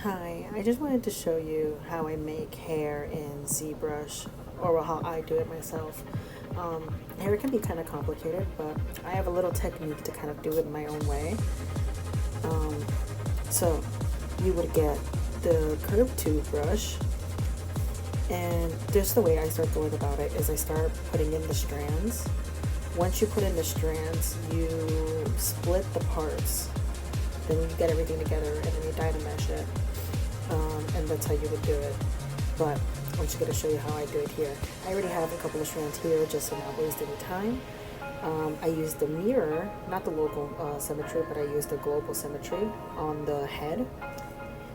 Hi, I just wanted to show you how I make hair in ZBrush, or how I do it myself. Hair can be kind of complicated, but I have a little technique to kind of do it my own way. So you would get the curved tube brush, and just the way I start going about it is I start putting in the strands. Once you put in the strands, you split the parts, then you get everything together, and then you Dynamesh it. And that's how you would do it. But I'm just going to show you how I do it here. I already have a couple of strands here just to not waste any time. I use the mirror, not the local symmetry, but I use the global symmetry on the head.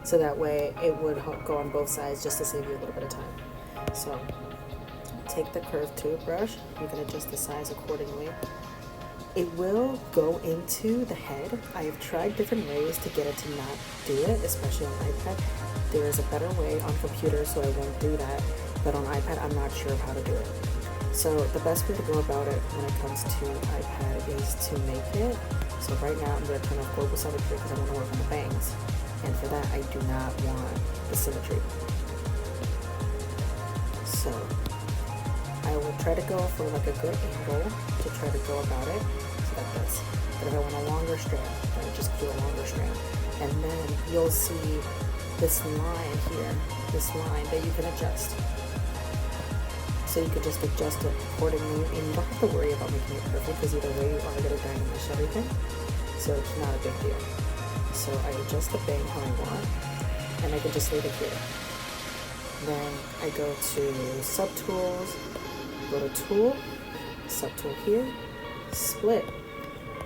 So that way it would go on both sides just to save you a little bit of time. So take the curved tube brush, you can adjust the size accordingly. It will go into the head. I have tried different ways to get it to not do it, especially on iPad. There is a better way on computer, so I won't do that. But on iPad, I'm not sure of how to do it. So the best way to go about it when it comes to iPad is to make it. So right now, I'm going to turn off global symmetry because I want to work on the bangs. And for that, I do not want the symmetry. So I will try to go for like a good angle to try to go about it. Like this. But if I want a longer strand, then I just do a longer strand. And then you'll see this line here, this line that you can adjust. So you could just adjust it accordingly, and you don't have to worry about making it perfect because either way you are going to Dynamesh everything. So it's not a big deal. So I adjust the bang how I want, and I can just leave it here. Then I go to subtools, go to tool, subtool here, split,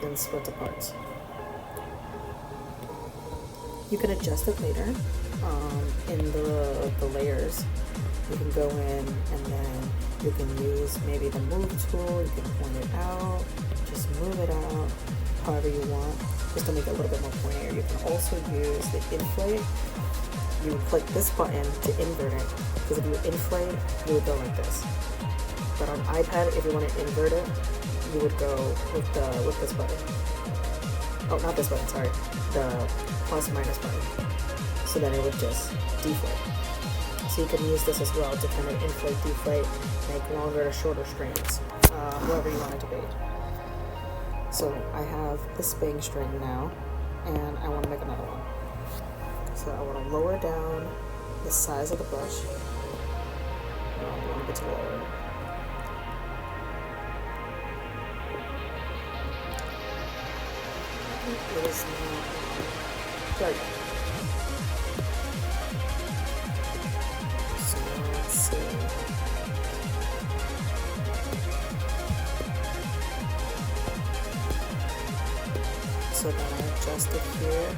then split the parts. You can adjust it later in the layers. You can go in and then you can use maybe the move tool. You can point it out, just move it out however you want, just to make it a little bit more pointier. You can also use the inflate. You would click this button to invert it, because if you inflate, you would go like this. But on iPad, if you want to invert it, you would go with this button. Oh, not this button, sorry. The plus minus button. So then it would just deflate. So you can use this as well to kind of inflate, deflate, make longer or shorter strands, whoever you want it to be. So I have this bang string now, and I want to make another one. So I want to lower down the size of the brush. I want to get to lower it. It is not. There we go. So let's see. So then I adjust it here.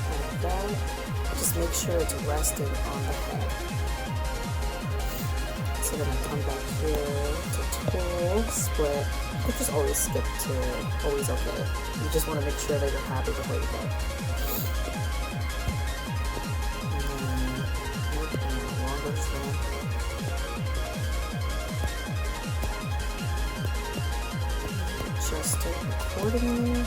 Like that. Just make sure it's resting on the head. So then I come back here to tool, split. You just always skip to always okay. You just want to make sure that you're happy with where you go. And then longer strand. Adjust it accordingly.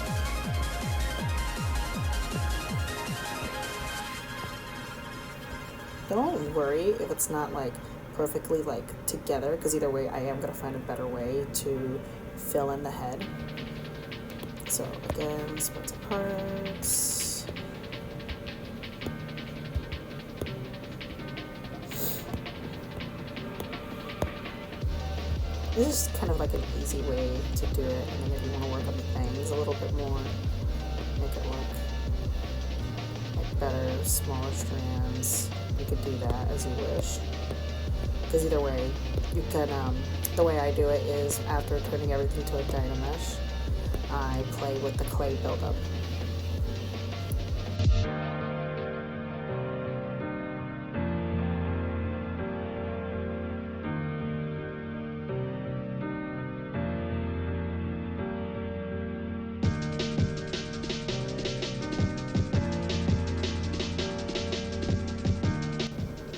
Don't worry if it's not like perfectly like together, because either way I am going to find a better way to fill in the head. So again, split the parts. This is kind of like an easy way to do it, and then if you want to work on the bangs a little bit more, make it look like better, smaller strands, you could do that as you wish. Because either way, you can, the way I do it is after turning everything to a Dynamesh, I play with the clay buildup.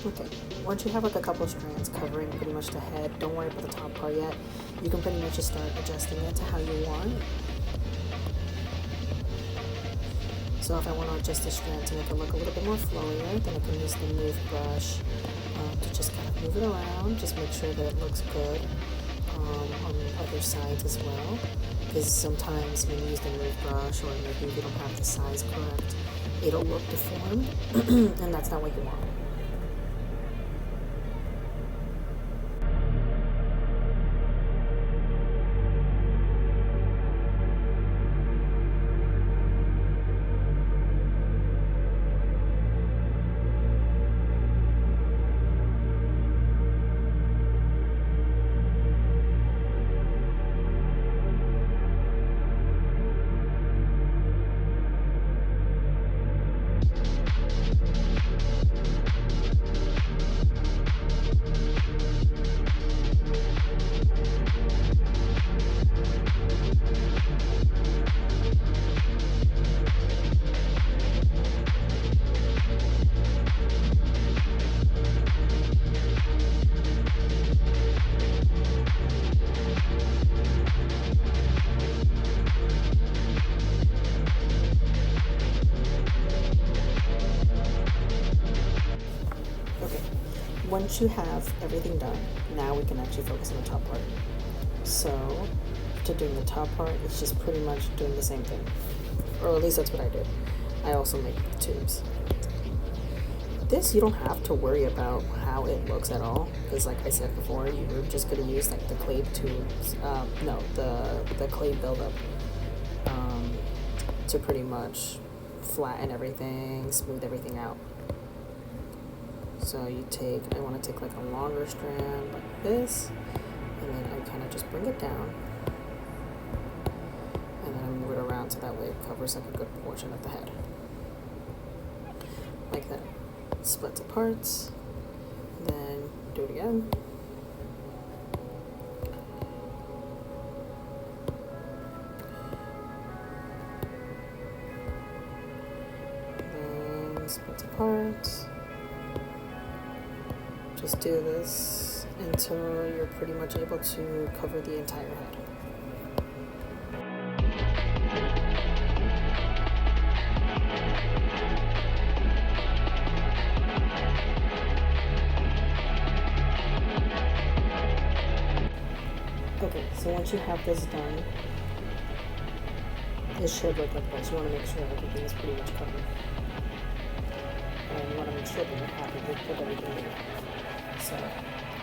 Okay, once you have like a couple of strands covering pretty much the head, don't worry about the top part yet. You can pretty much just start adjusting it to how you want. So if I want to adjust the strand to make it look a little bit more flowier, then I can use the move brush to just kind of move it around, just make sure that it looks good on the other sides as well. Because sometimes when you use the move brush, or maybe you don't have the size correct, it'll look deformed, and that's not what you want. Once you have everything done, now we can actually focus on the top part. So, to doing the top part, it's just pretty much doing the same thing. Or at least that's what I do. I also make tubes. This, you don't have to worry about how it looks at all, because like I said before, you were just going to use like the clay tubes, the clay buildup to pretty much flatten everything, smooth everything out. So I want to take like a longer strand like this, and then I kind of just bring it down, and then I move it around so that way it covers like a good portion of the head. Like that. Split to parts, then do it again. Then split to parts. Just do this until you're pretty much able to cover the entire head. Okay, so once you have this done, it should look like this. You want to make sure everything is pretty much covered. And you want to make sure that you're happy with everything in. So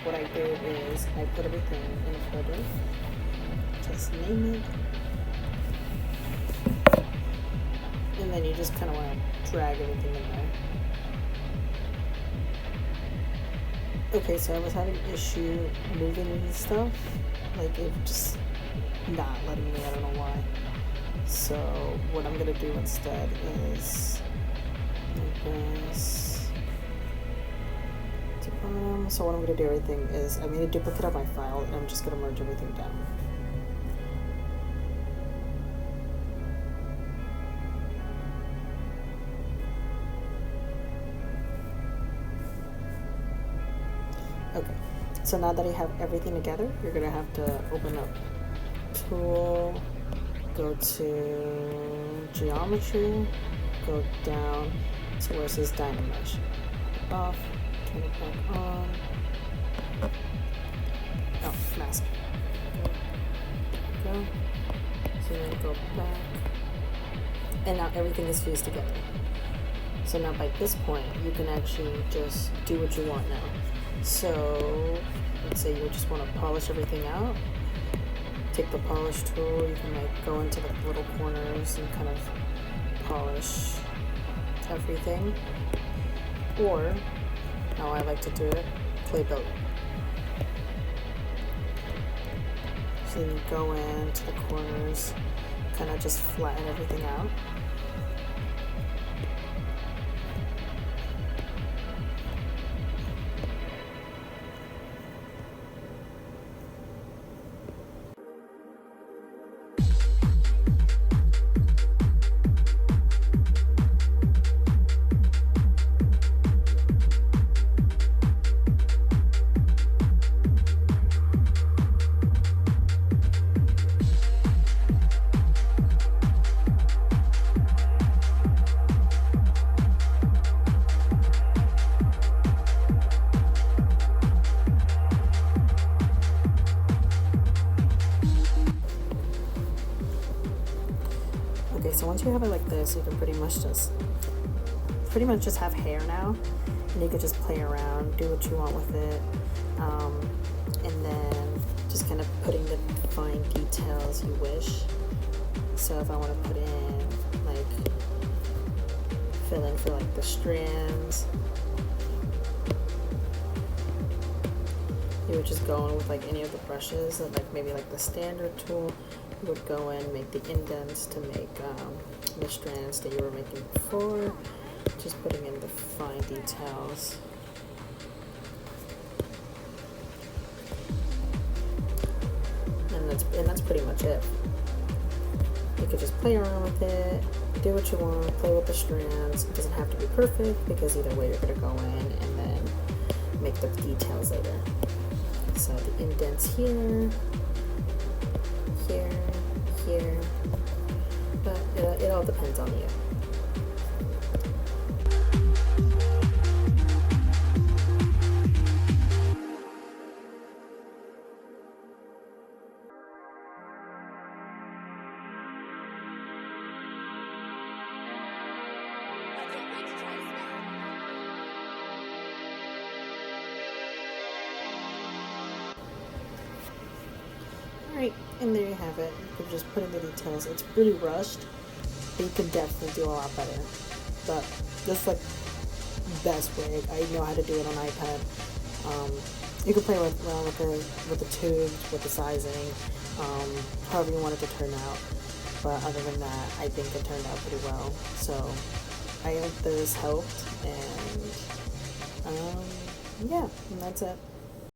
what I do is I put everything in a folder, just name it, and then you just kind of want to drag everything in there. Okay, so I was having an issue moving these stuff, like it just not letting me, I don't know why. So what I'm going to do instead is like this. So what I'm going to do is I made a duplicate of my file, and I'm just going to merge everything down. Okay, so now that I have everything together, you're going to have to open up Tool, go to Geometry, go down to where it says Dynamesh. Off. Turn it back on. Oh, mask. Go. So then go back. And now everything is fused together. So now by this point, you can actually just do what you want now. So let's say you just want to polish everything out. Take the polish tool. You can like go into the little corners and kind of polish everything. Or how I like to do it, clay builder. So you go into the corners, kind of just flatten everything out. once you have it like this, you can pretty much just have hair now, and you can just play around, do what you want with it, and then just kind of putting the fine details you wish. So if I want to put in like fill in for like the strands, you would just go in with like any of the brushes, like maybe like the standard tool. You would go in, make the indents to make the strands that you were making before, just putting in the fine details. And that's pretty much it. You could just play around with it, do what you want, play with the strands. It doesn't have to be perfect, because either way you're gonna go in and then make the details later. So the indents here, here, but it all depends on you. Alright, and there you have it. You can just put in the details. It's really rushed, but you can definitely do a lot better. But this is like the best way. I know how to do it on iPad. You can play around with the tubes, with the sizing, however you want it to turn out. But other than that, I think it turned out pretty well. So I hope this helped, and yeah, and that's it.